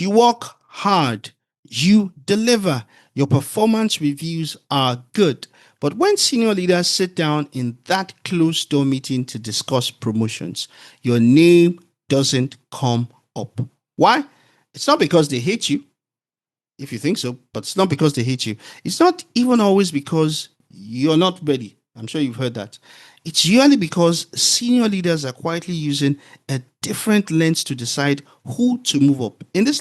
You work hard, you deliver, your performance reviews are good. But when senior leaders sit down in that closed door meeting to discuss promotions, your name doesn't come up. Why? It's not because they hate you, if you think so, but it's not because they hate you. It's not even always because you're not ready. I'm sure you've heard that. It's usually because senior leaders are quietly using a different lens to decide who to move up. In this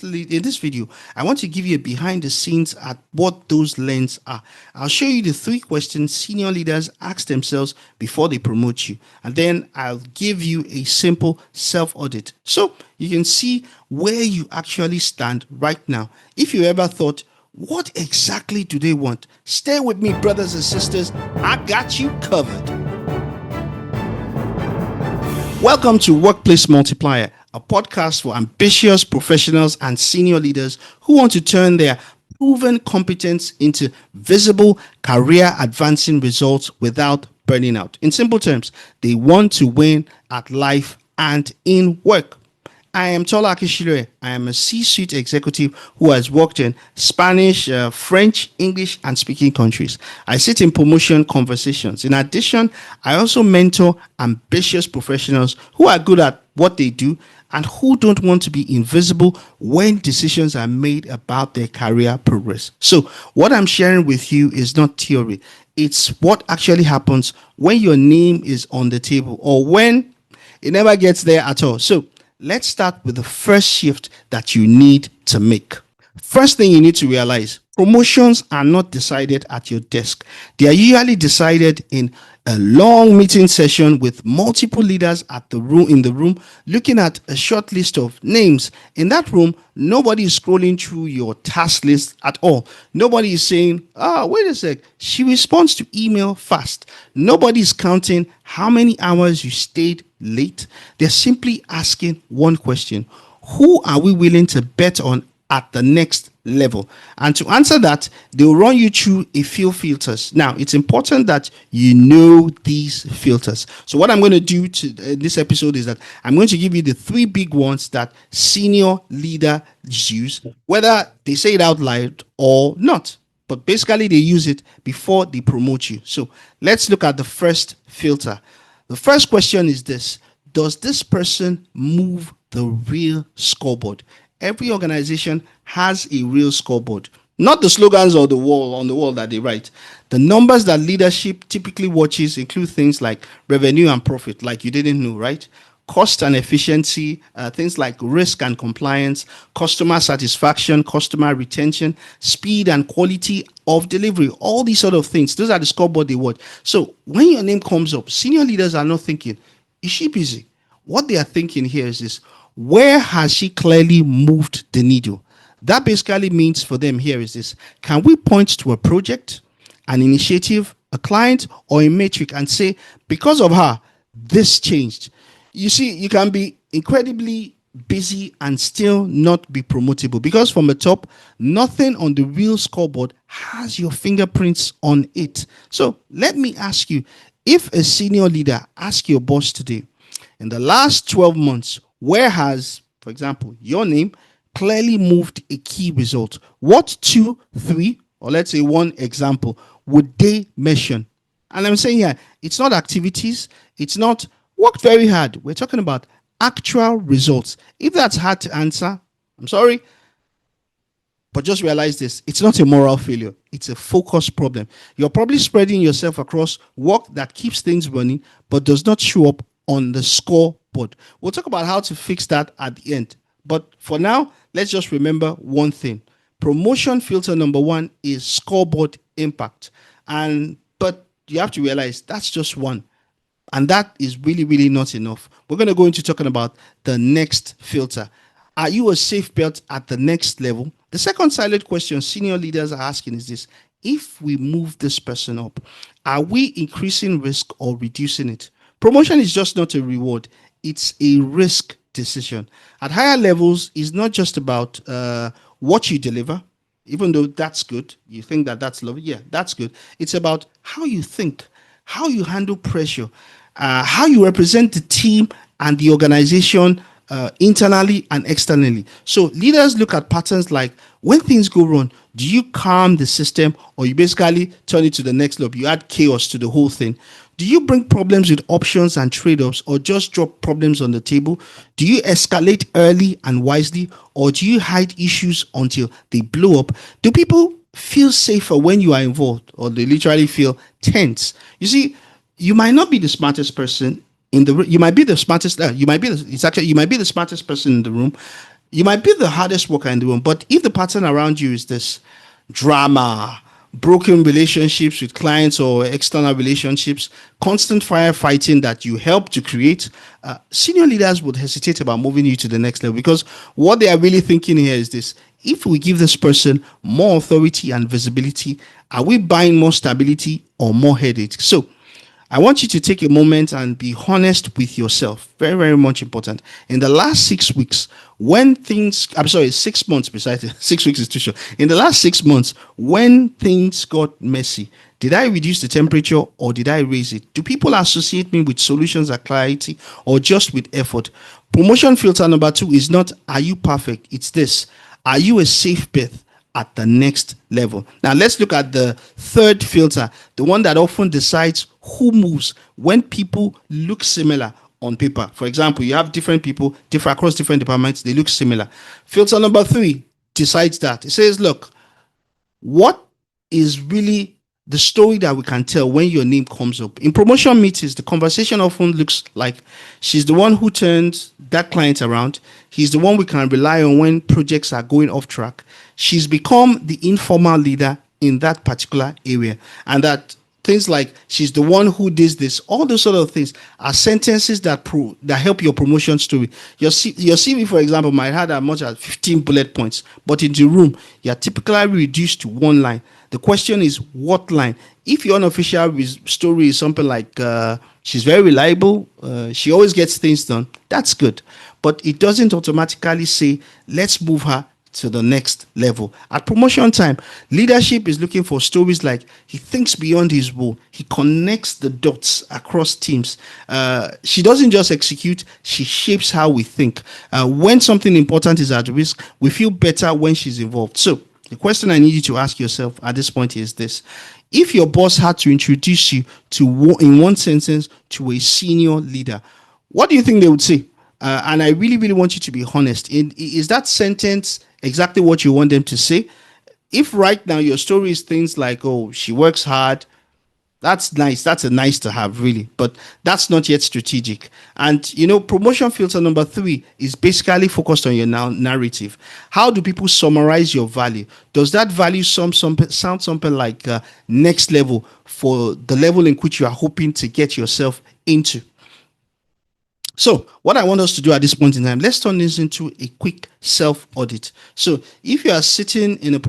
video, I want to give you a behind the scenes at what those lenses are. I'll show you the 3 questions senior leaders ask themselves before they promote you, and then I'll give you a simple self-audit so you can see where you actually stand right now. If you ever thought, what exactly do they want? Stay with me, brothers and sisters. I got you covered. Welcome to Workplace Multiplier, a podcast for ambitious professionals and senior leaders who want to turn their proven competence into visible career advancing results without burning out. In simple terms, they want to win at life and in work. I am Tola Akishire. I am a C-suite executive who has worked in Spanish, French, English, and speaking countries. I sit in promotion conversations. In addition, I also mentor ambitious professionals who are good at what they do and who don't want to be invisible when decisions are made about their career progress. So what I'm sharing with you is not theory. It's what actually happens when your name is on the table or when it never gets there at all. So let's start with the first shift that you need to make. First thing you need to realize, promotions are not decided at your desk. They are usually decided in a long meeting session with multiple leaders in the room, looking at a short list of names. In that room, nobody is scrolling through your task list at all. Nobody is saying, wait a sec, she responds to email fast. Nobody is counting how many hours you stayed late. They're simply asking one question: who are we willing to bet on at the next level? And to answer that, they'll run you through a few filters. Now, it's important that you know these filters. So what I'm going to do to this episode is that I'm going to give you the 3 big ones that senior leaders use, whether they say it out loud or not. But basically, they use it before they promote you. So let's look at the first filter. The first question is this: does this person move the real scoreboard? Every organization has a real scoreboard, not the slogans or the wall on the wall that they write. The numbers that leadership typically watches include things like revenue and profit, like you didn't know, right? Cost and efficiency, things like risk and compliance, customer satisfaction, customer retention, speed and quality of delivery, all these sort of things. Those are the scoreboard they watch. So when your name comes up, senior leaders are not thinking, is she busy? What they are thinking here is this: where has she clearly moved the needle? That basically means for them here is this: can we point to a project, an initiative, a client, or a metric and say, because of her, this changed? You see, you can be incredibly busy and still not be promotable because from the top, nothing on the real scoreboard has your fingerprints on it. So let me ask you, if a senior leader asks your boss today, in the last 12 months, where has, for example, your name clearly moved a key result? What 2, 3, or let's say 1 example would they mention? And I'm saying here, it's not activities, it's not worked very hard. We're talking about actual results. If that's hard to answer, I'm sorry, but just realize this: it's not a moral failure, it's a focus problem. You're probably spreading yourself across work that keeps things running but does not show up on the scoreboard. We'll talk about how to fix that at the end. But for now, let's just remember one thing. Promotion filter number 1 is scoreboard impact. But you have to realize that's just one. And that is really, really not enough. We're going to go into talking about the next filter. Are you a safe bet at the next level? The second silent question senior leaders are asking is this: if we move this person up, are we increasing risk or reducing it? Promotion is just not a reward. It's a risk decision. At higher levels, it's not just about what you deliver, even though that's good. You think that that's lovely. Yeah, that's good. It's about how you think, how you handle pressure, how you represent the team and the organization internally and externally. So leaders look at patterns like when things go wrong, do you calm the system or you basically turn it to the next level? You add chaos to the whole thing. Do you bring problems with options and trade-offs or just drop problems on the table? Do you escalate early and wisely or do you hide issues until they blow up? Do people feel safer when you are involved or they literally feel tense? You see, you might not be the smartest person in the room. You might be the smartest. You might be the smartest person in the room. You might be the hardest worker in the room. But if the pattern around you is this drama, broken relationships with clients or external relationships, constant firefighting that you help to create, senior leaders would hesitate about moving you to the next level because what they are really thinking here is this: if we give this person more authority and visibility, are we buying more stability or more headaches? So I want you to take a moment and be honest with yourself. Very, very much important. In the last 6 weeks, when things, I'm sorry, 6 months precisely, 6 weeks is too short. In the last 6 months, when things got messy, did I reduce the temperature or did I raise it? Do people associate me with solutions and clarity or just with effort? Promotion filter number 2 is not, are you perfect? It's this: are you a safe bet at the next level? Now let's look at the third filter, the one that often decides who moves when people look similar on paper. For example, you have different people different across different departments, they look similar. Filter number 3 decides that. It says, look, what is really the story that we can tell when your name comes up? In promotion meetings, the conversation often looks like she's the one who turned that client around. He's the one we can rely on when projects are going off track. She's become the informal leader in that particular area. And that things like she's the one who does this, all those sort of things are sentences that help your promotion story. Your CV, for example, might have as much as 15 bullet points, but in the room, you're typically reduced to one line. The question is, what line? If your unofficial story is something like she's very reliable, she always gets things done, that's good. But it doesn't automatically say, let's move her to the next level. At promotion time, leadership is looking for stories like he thinks beyond his role. He connects the dots across teams. She doesn't just execute, she shapes how we think. When something important is at risk, we feel better when she's involved. So the question I need you to ask yourself at this point is this: if your boss had to introduce you to in one sentence to a senior leader, what do you think they would say? And I really, really want you to be honest. Is that sentence exactly what you want them to say? If right now your story is things like, oh, she works hard, that's nice. That's a nice to have, really. But that's not yet strategic. And, promotion filter number 3 is basically focused on your narrative. How do people summarize your value? Does that value sound something like next level for the level in which you are hoping to get yourself into? So what I want us to do at this point in time, let's turn this into a quick self-audit. So if you are sitting in that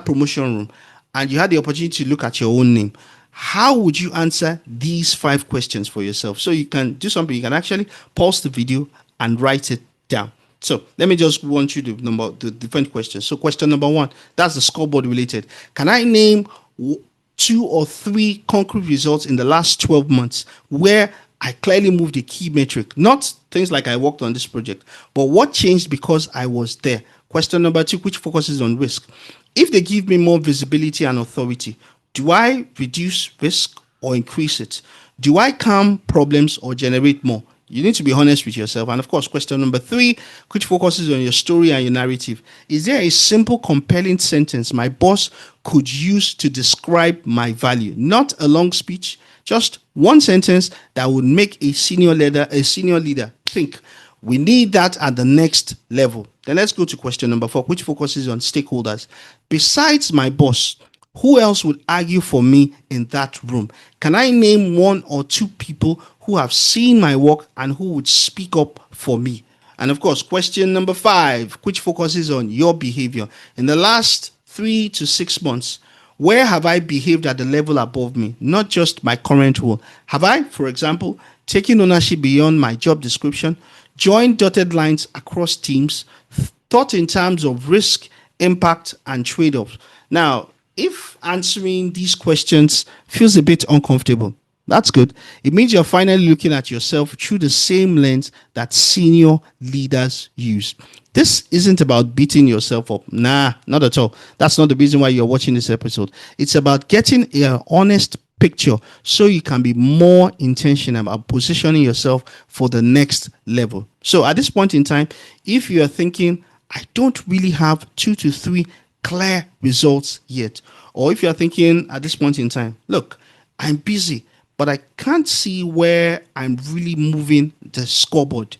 promotion room and you had the opportunity to look at your own name, how would you answer these 5 questions for yourself? So you can do something. You can actually pause the video and write it down. So let me just run through the different questions. So question number 1, that's the scoreboard related. Can I name 2 or 3 concrete results in the last 12 months where I clearly moved a key metric? Not things like I worked on this project, but what changed because I was there. Question number 2, which focuses on risk. If they give me more visibility and authority, do I reduce risk or increase it? Do I calm problems or generate more? You need to be honest with yourself. And of course, question number 3, which focuses on your story and your narrative. Is there a simple, compelling sentence my boss could use to describe my value? Not a long speech, just one sentence that would make a senior leader think. We need that at the next level. Then let's go to question number 4, which focuses on stakeholders. Besides my boss, who else would argue for me in that room? Can I name 1 or 2 people who have seen my work and who would speak up for me? And of course, question number 5, which focuses on your behavior. In the last 3 to 6 months, where have I behaved at the level above me, not just my current role? Have I, for example, taken ownership beyond my job description, joined dotted lines across teams, thought in terms of risk, impact, and trade-offs? Now, if answering these questions feels a bit uncomfortable, That's good. It means you're finally looking at yourself through the same lens that senior leaders use. This isn't about beating yourself up. Nah, not at all. That's not the reason why you're watching this episode. It's about getting an honest picture so you can be more intentional about positioning yourself for the next level. So at this point in time, if you are thinking, I don't really have 2 to 3 clear results yet, or if you're thinking at this point in time, look, I'm busy, but I can't see where I'm really moving the scoreboard.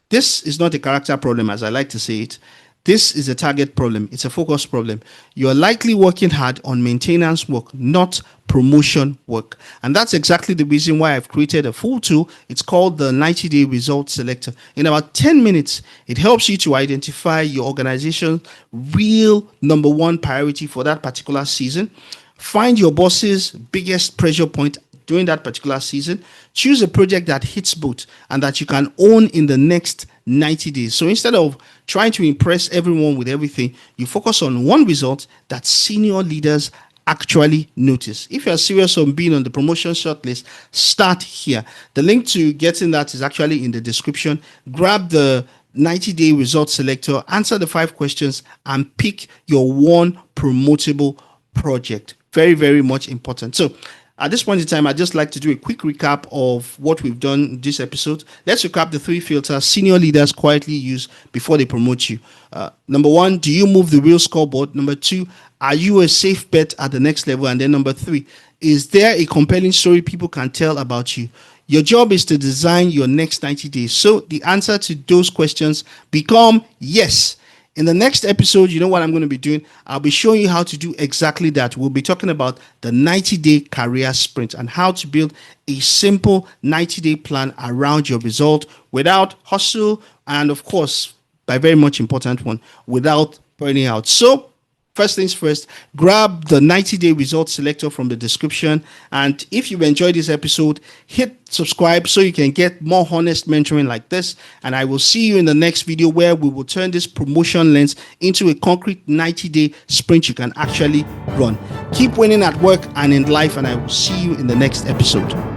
This is not a character problem, as I like to say it. This is a target problem. It's a focus problem. You're likely working hard on maintenance work, not promotion work. And that's exactly the reason why I've created a full tool. It's called the 90-day Result Selector. In about 10 minutes, it helps you to identify your organization's real number one priority for that particular season. Find your boss's biggest pressure point during that particular season. Choose a project that hits both and that you can own in the next 90 days. So instead of trying to impress everyone with everything, you focus on one result that senior leaders actually notice. If you're serious on being on the promotion shortlist, start here. The link to getting that is actually in the description. Grab the 90-day result selector, answer the 5 questions, and pick your one promotable project. Very, very much important. So at this point in time, I'd just like to do a quick recap of what we've done in this episode. Let's recap the 3 filters senior leaders quietly use before they promote you. Number 1, do you move the real scoreboard? Number 2, are you a safe bet at the next level? And then number 3, is there a compelling story people can tell about you? Your job is to design your next 90 days. So the answer to those questions become yes. In the next episode, you know what I'm going to be doing? I'll be showing you how to do exactly that. We'll be talking about the 90-day career sprint and how to build a simple 90-day plan around your result without hustle and, of course, by very much important one, without burning out. So, first things first, grab the 90-day result selector from the description. And if you enjoyed this episode, hit subscribe so you can get more honest mentoring like this. And I will see you in the next video where we will turn this promotion lens into a concrete 90-day sprint you can actually run. Keep winning at work and in life, and I will see you in the next episode.